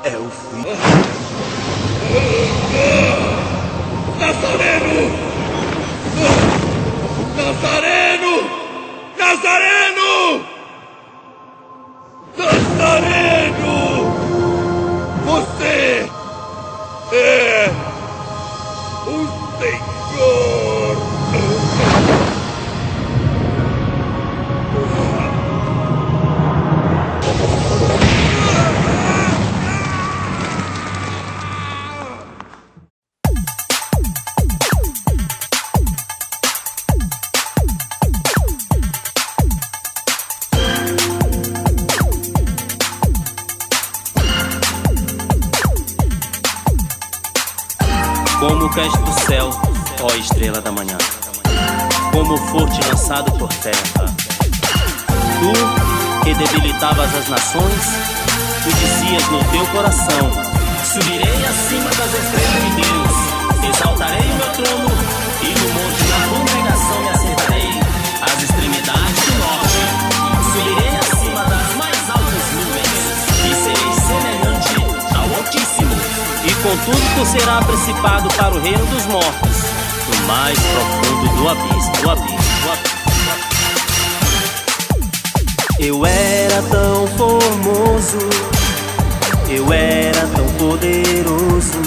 é o fim. Nazareno! Nazareno! Nazareno! Nazareno! Você é o Senhor! Como cães do céu, ó estrela da manhã, como foste lançado por terra. Tu, que debilitavas as nações, tu dizias no teu coração: subirei acima das estrelas de Deus, exaltarei o meu trono, e no monte da congregação me assentarei, às extremidades do norte. Subirei acima das mais altas nuvens, e serei semelhante ao Altíssimo. E contudo tu serás precipado para o reino dos mortos, no mais profundo do abismo, Eu era tão formoso, eu era tão poderoso,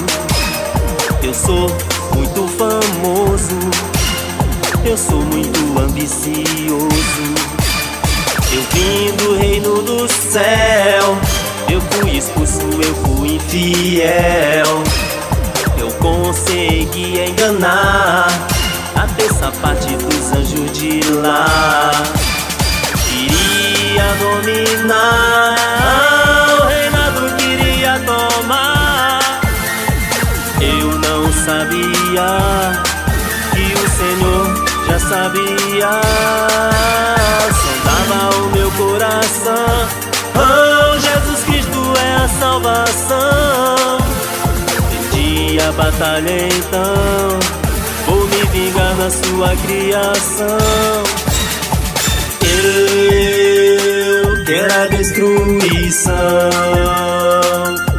eu sou muito famoso, eu sou muito ambicioso. Eu vim do reino do céu, eu fui expulso, eu fui infiel. Eu consegui enganar a terça parte dos anjos de lá. Queria dominar, o reinado queria tomar. Eu não sabia que o Senhor já sabia. Sondava o meu coração, oh, Jesus Cristo é a salvação. Perdi a batalha então, vou me vingar na sua criação. Eu quero a destruição,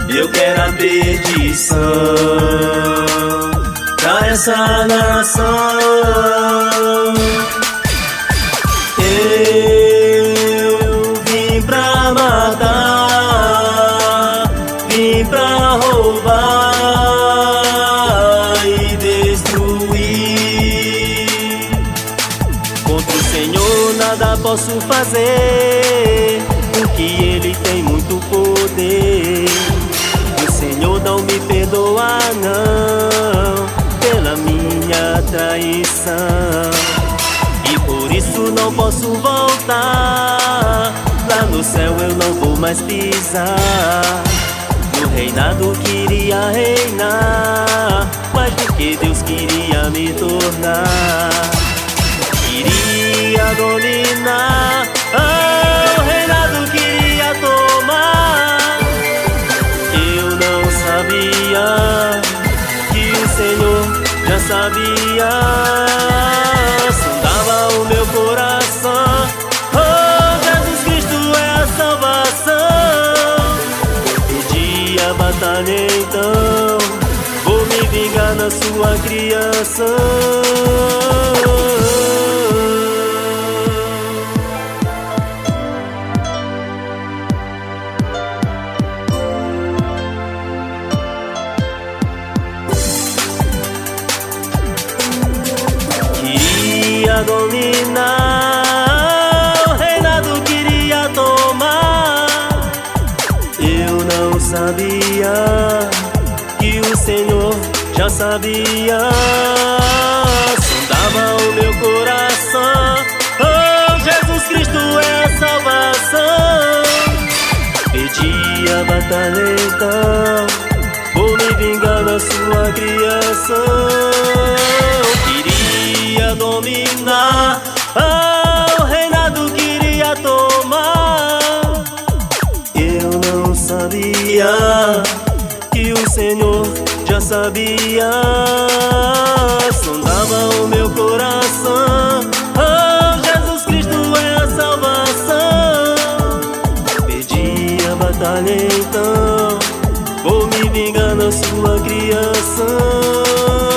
eu quero a perdição pra essa nação. Eu vim pra matar, vim pra roubar e destruir. Contra o Senhor nada posso fazer, porque Ele tem muito poder. O Senhor não me perdoa não, pela minha traição. E por isso não posso voltar, lá no céu eu não vou mais pisar. No reinado queria reinar, mais do que Deus queria me tornar. Queria dominar, oh, o reinado queria tomar. Eu não sabia que o Senhor já sabia. Sondava o meu coração, oh, Jesus Cristo é a salvação. Perdi a batalha então, vou me vingar na sua criação. Dominar, o reinado queria tomar. Eu não sabia que o Senhor já sabia. Sondava o meu coração, oh, Jesus Cristo é a salvação. Perdi a batalha então, vou me vingar na sua criação. Queria dominar, oh, o reinado queria tomar. Eu não sabia que o Senhor já sabia. Sondava o meu coração, oh, Jesus Cristo é a salvação. Perdi a batalha então, Vou me vingar na sua criação.